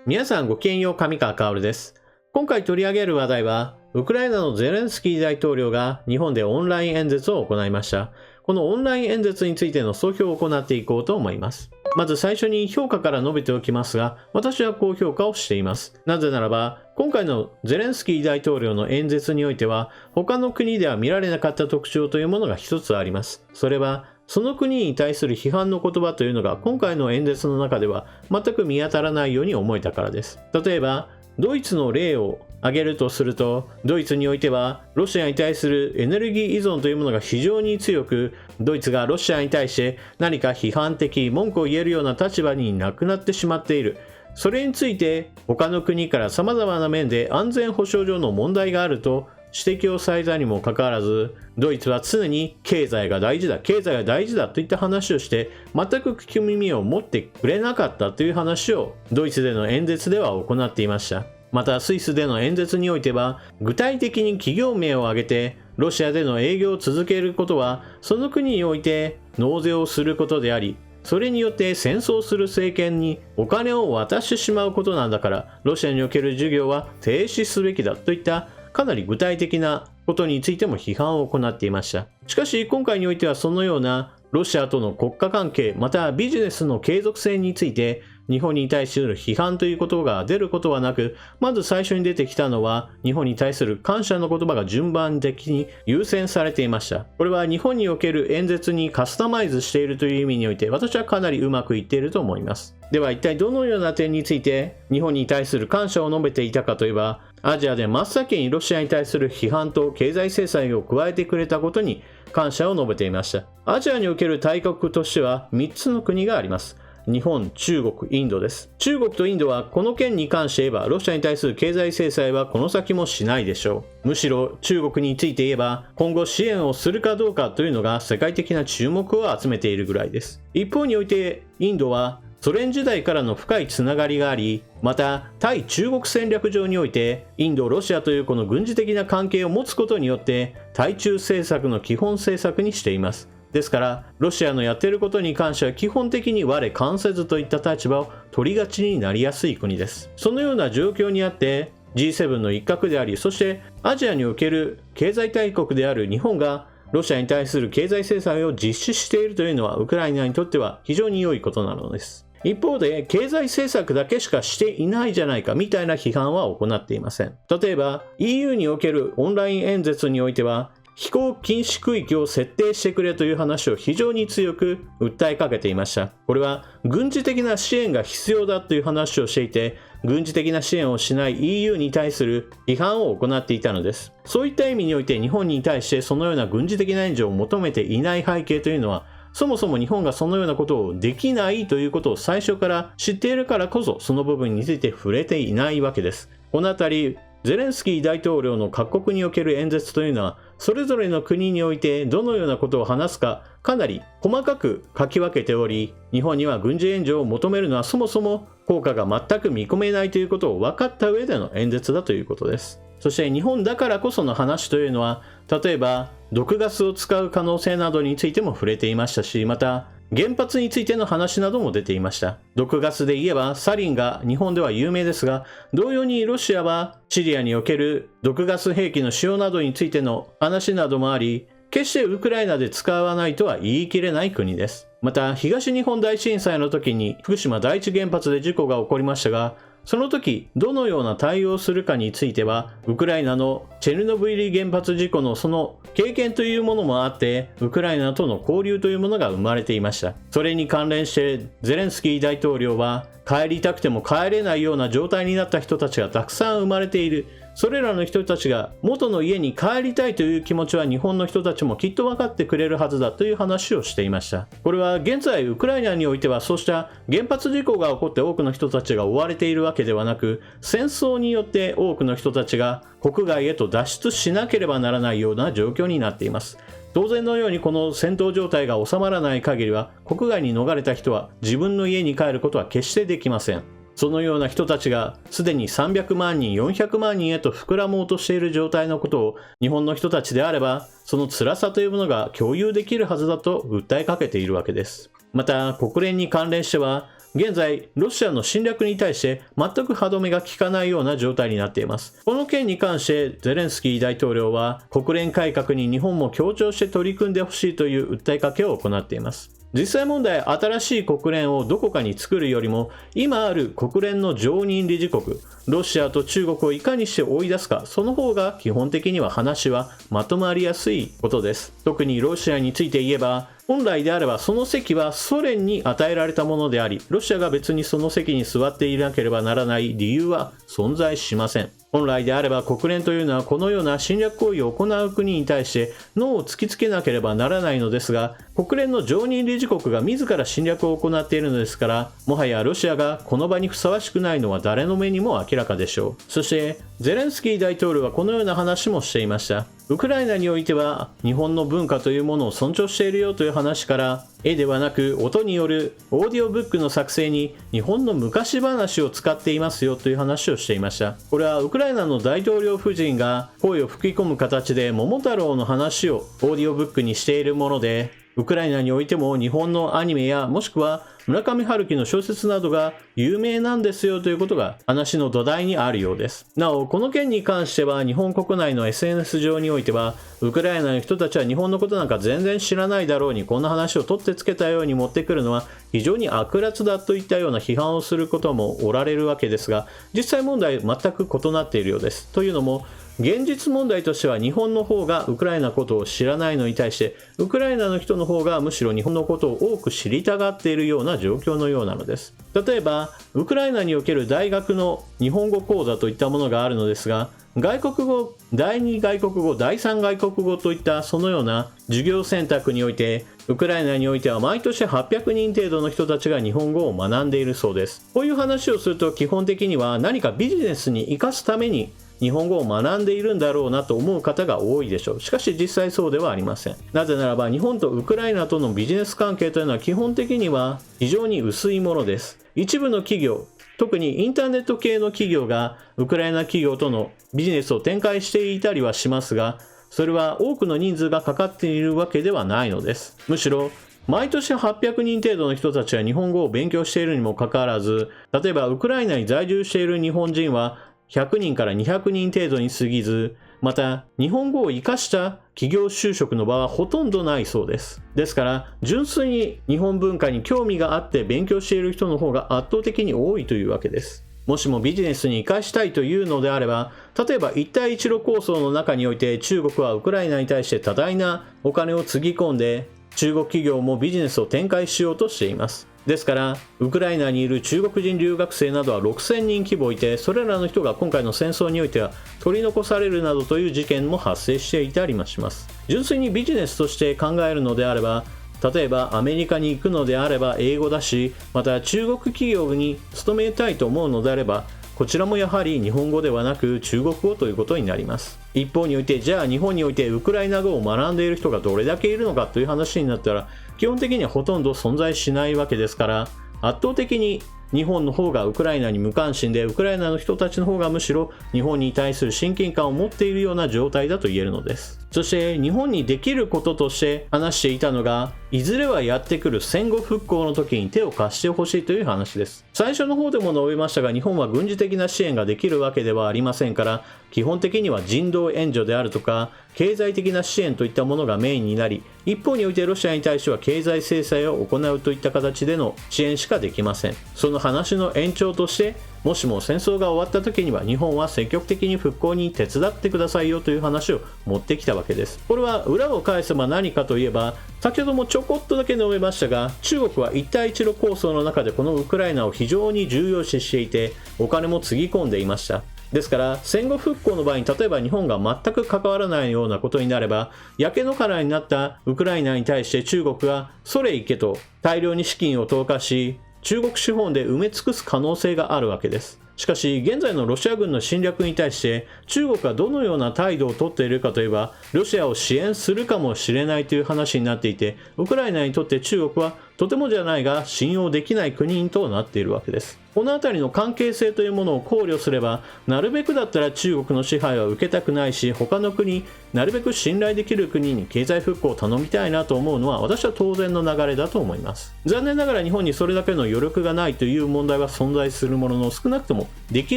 皆さんごきげんよう、上川薫です。今回取り上げる話題は、ウクライナのゼレンスキー大統領が日本でオンライン演説を行いました。このオンライン演説についての総評を行っていこうと思います。まず最初に評価から述べておきますが、私は高評価をしています。なぜならば、今回のゼレンスキー大統領の演説においては、他の国では見られなかった特徴というものが一つあります。それは、その国に対する批判の言葉というのが今回の演説の中では全く見当たらないように思えたからです。例えば、ドイツの例を挙げるとすると、ドイツにおいてはロシアに対するエネルギー依存というものが非常に強く、ドイツがロシアに対して何か批判的、文句を言えるような立場になくなってしまっている。それについて他の国から様々な面で安全保障上の問題があると指摘をされたにもかかわらず、ドイツは常に経済が大事だといった話をして、全く聞き耳を持ってくれなかったという話をドイツでの演説では行っていました。またスイスでの演説においては、具体的に企業名を挙げて、ロシアでの営業を続けることは、その国において納税をすることであり、それによって戦争する政権にお金を渡してしまうことなんだから、ロシアにおける事業は停止すべきだといったかなり具体的なことについても批判を行っていました。しかし今回においてはそのようなロシアとの国家関係またビジネスの継続性について日本に対する批判ということが出ることはなく、まず最初に出てきたのは日本に対する感謝の言葉が順番的に優先されていました。これは日本における演説にカスタマイズしているという意味において私はかなりうまくいっていると思います。では一体どのような点について日本に対する感謝を述べていたかといえば、アジアで真っ先にロシアに対する批判と経済制裁を加えてくれたことに感謝を述べていました。アジアにおける大国としては3つの国があります。日本、中国、インドです。中国とインドはこの件に関して言えばロシアに対する経済制裁はこの先もしないでしょう。むしろ中国について言えば今後支援をするかどうかというのが世界的な注目を集めているぐらいです。一方においてインドはソ連時代からの深いつながりがあり、また対中国戦略上においてインド・ロシアというこの軍事的な関係を持つことによって対中政策の基本政策にしています。ですからロシアのやっていることに関しては基本的に我関せずといった立場を取りがちになりやすい国です。そのような状況にあって G7 の一角であり、そしてアジアにおける経済大国である日本がロシアに対する経済制裁を実施しているというのはウクライナにとっては非常に良いことなのです。一方で経済政策だけしかしていないじゃないかみたいな批判は行っていません。例えば EU におけるオンライン演説においては飛行禁止区域を設定してくれという話を非常に強く訴えかけていました。これは軍事的な支援が必要だという話をしていて、軍事的な支援をしない EU に対する批判を行っていたのです。そういった意味において日本に対してそのような軍事的な援助を求めていない背景というのは、そもそも日本がそのようなことをできないということを最初から知っているからこそその部分について触れていないわけです。このあたりゼレンスキー大統領の各国における演説というのはそれぞれの国においてどのようなことを話すかかなり細かく書き分けており、日本には軍事援助を求めるのはそもそも効果が全く見込めないということを分かった上での演説だということです。そして日本だからこその話というのは、例えば毒ガスを使う可能性などについても触れていましたし、また原発についての話なども出ていました。毒ガスで言えばサリンが日本では有名ですが、同様にロシアはシリアにおける毒ガス兵器の使用などについての話などもあり、決してウクライナで使わないとは言い切れない国です。また東日本大震災の時に福島第一原発で事故が起こりましたが、その時どのような対応をするかについてはウクライナのチェルノブイリ原発事故のその経験というものもあってウクライナとの交流というものが生まれていました。それに関連してゼレンスキー大統領は帰りたくても帰れないような状態になった人たちがたくさん生まれている。それらの人たちが元の家に帰りたいという気持ちは日本の人たちもきっと分かってくれるはずだという話をしていました。これは現在ウクライナにおいてはそうした原発事故が起こって多くの人たちが追われているわけではなく、戦争によって多くの人たちが国外へと脱出しなければならないような状況になっています。当然のようにこの戦闘状態が収まらない限りは国外に逃れた人は自分の家に帰ることは決してできません。そのような人たちがすでに300万人、400万人へと膨らもうとしている状態のことを日本の人たちであればその辛さというものが共有できるはずだと訴えかけているわけです。また国連に関連しては現在ロシアの侵略に対して全く歯止めが効かないような状態になっています。この件に関してゼレンスキー大統領は国連改革に日本も協調して取り組んでほしいという訴えかけを行っています。実際問題、新しい国連をどこかに作るよりも、今ある国連の常任理事国、ロシアと中国をいかにして追い出すか、その方が基本的には話はまとまりやすいことです。特にロシアについて言えば、本来であればその席はソ連に与えられたものであり、ロシアが別にその席に座っていなければならない理由は存在しません。本来であれば国連というのはこのような侵略行為を行う国に対してノーを突きつけなければならないのですが、国連の常任理事国が自ら侵略を行っているのですから、もはやロシアがこの場にふさわしくないのは誰の目にも明らかでしょう。そしてゼレンスキー大統領はこのような話もしていました。ウクライナにおいては日本の文化というものを尊重しているよという話から、絵ではなく音によるオーディオブックの作成に日本の昔話を使っていますよという話をしていました。これはウクライナの大統領夫人が声を吹き込む形で桃太郎の話をオーディオブックにしているもので、ウクライナにおいても日本のアニメやもしくは村上春樹の小説などが有名なんですよということが話の土台にあるようです。なお、この件に関しては日本国内の SNS 上においては、ウクライナの人たちは日本のことなんか全然知らないだろうに、こんな話を取ってつけたように持ってくるのは非常に悪辣だといったような批判をすることもおられるわけですが、実際問題全く異なっているようです。というのも、現実問題としては日本の方がウクライナのことを知らないのに対して、ウクライナの人の方がむしろ日本のことを多く知りたがっているような状況のようなのです。例えばウクライナにおける大学の日本語講座といったものがあるのですが、外国語、第2外国語、第3外国語といったそのような授業選択において、ウクライナにおいては毎年800人程度の人たちが日本語を学んでいるそうです。こういう話をすると基本的には何かビジネスに生かすために日本語を学んでいるんだろうなと思う方が多いでしょう。しかし実際そうではありません。なぜならば日本とウクライナとのビジネス関係というのは基本的には非常に薄いものです。一部の企業、特にインターネット系の企業がウクライナ企業とのビジネスを展開していたりはしますが、それは多くの人数がかかっているわけではないのです。むしろ毎年800人程度の人たちが日本語を勉強しているにもかかわらず、例えばウクライナに在住している日本人は100人から200人程度に過ぎず、また日本語を活かした企業就職の場はほとんどないそうです。ですから純粋に日本文化に興味があって勉強している人の方が圧倒的に多いというわけです。もしもビジネスに活かしたいというのであれば、例えば一帯一路構想の中において中国はウクライナに対して多大なお金をつぎ込んで、中国企業もビジネスを展開しようとしています。ですからウクライナにいる中国人留学生などは6000人規模いて、それらの人が今回の戦争においては取り残されるなどという事件も発生していたりもします。純粋にビジネスとして考えるのであれば、例えばアメリカに行くのであれば英語だし、また中国企業に勤めたいと思うのであれば、こちらもやはり日本語ではなく中国語ということになります。一方において、じゃあ日本においてウクライナ語を学んでいる人がどれだけいるのかという話になったら、基本的にはほとんど存在しないわけですから、圧倒的に日本の方がウクライナに無関心で、ウクライナの人たちの方がむしろ日本に対する親近感を持っているような状態だと言えるのです。そして日本にできることとして話していたのが、いずれはやってくる戦後復興の時に手を貸してほしいという話です。最初の方でも述べましたが、日本は軍事的な支援ができるわけではありませんから、基本的には人道援助であるとか経済的な支援といったものがメインになり、一方においてロシアに対しては経済制裁を行うといった形での支援しかできません。その話の延長として、もしも戦争が終わった時には日本は積極的に復興に手伝ってくださいよという話を持ってきたわけです。これは裏を返せば何かといえば、先ほどもちょこっとだけ述べましたが、中国は一帯一路構想の中でこのウクライナを非常に重要視していて、お金もつぎ込んでいました。ですから戦後復興の場合に、例えば日本が全く関わらないようなことになれば、焼け野原になったウクライナに対して中国がそれいけと大量に資金を投下し、中国資本で埋め尽くす可能性があるわけです。しかし現在のロシア軍の侵略に対して中国がどのような態度をとっているかといえば、ロシアを支援するかもしれないという話になっていて、ウクライナにとって中国はとてもじゃないが信用できない国となっているわけです。この辺りの関係性というものを考慮すれば、なるべくだったら中国の支配は受けたくないし、他の国、なるべく信頼できる国に経済復興を頼みたいなと思うのは私は当然の流れだと思います。残念ながら日本にそれだけの余力がないという問題は存在するものの、少なくともでき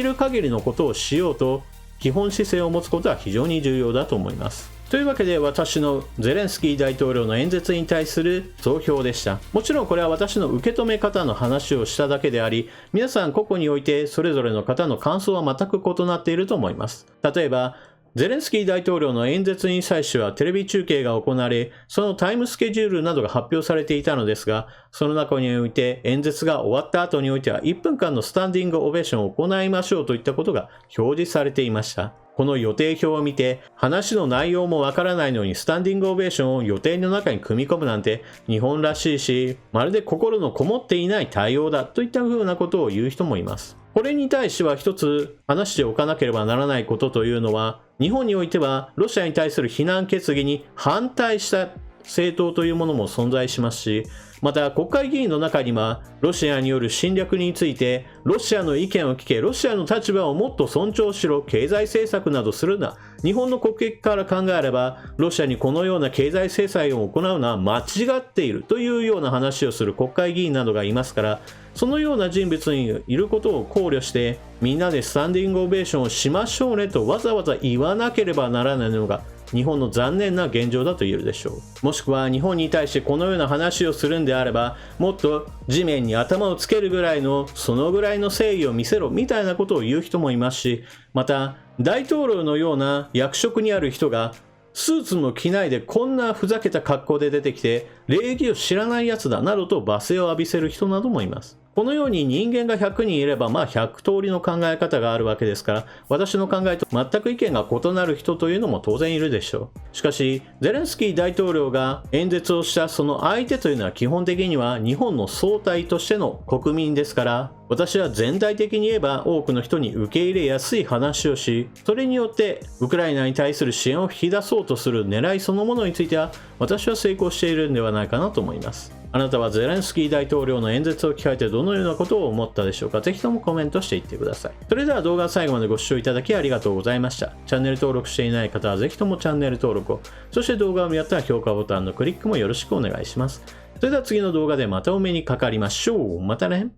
る限りのことをしようと基本姿勢を持つことは非常に重要だと思います。というわけで私のゼレンスキー大統領の演説に対する総評でした。もちろんこれは私の受け止め方の話をしただけであり、皆さん個々においてそれぞれの方の感想は全く異なっていると思います。例えばゼレンスキー大統領の演説に際してはテレビ中継が行われ、そのタイムスケジュールなどが発表されていたのですが、その中において演説が終わった後においては1分間のスタンディングオベーションを行いましょうといったことが表示されていました。この予定表を見て、話の内容もわからないのにスタンディングオベーションを予定の中に組み込むなんて日本らしいし、まるで心のこもっていない対応だといった風なことを言う人もいます。これに対しては一つ話しておかなければならないことというのは、日本においてはロシアに対する非難決議に反対した政党というものも存在しますし、また国会議員の中にはロシアによる侵略についてロシアの意見を聞け、ロシアの立場をもっと尊重しろ、経済政策などするな、日本の国益から考えればロシアにこのような経済制裁を行うのは間違っているというような話をする国会議員などがいますから、そのような人物にいることを考慮してみんなでスタンディングオベーションをしましょうねとわざわざ言わなければならないのが日本の残念な現状だと言えるでしょう。もしくは日本に対してこのような話をするんであれば、もっと地面に頭をつけるぐらいのそのぐらいの誠意を見せろみたいなことを言う人もいますし、また大統領のような役職にある人がスーツも着ないでこんなふざけた格好で出てきて礼儀を知らないやつだなどと罵声を浴びせる人などもいます。このように人間が100人いれば100通りの考え方があるわけですから、私の考えと全く意見が異なる人というのも当然いるでしょう。しかしゼレンスキー大統領が演説をしたその相手というのは基本的には日本の総体としての国民ですから、私は全体的に言えば多くの人に受け入れやすい話をし、それによってウクライナに対する支援を引き出そうとする狙いそのものについては私は成功しているんではないかなと思います。あなたはゼレンスキー大統領の演説を聞かれてどのようなことを思ったでしょうか。ぜひともコメントしていってください。それでは動画を最後までご視聴いただきありがとうございました。チャンネル登録していない方はぜひともチャンネル登録を、そして動画を見合ったら評価ボタンのクリックもよろしくお願いします。それでは次の動画でまたお目にかかりましょう。またね。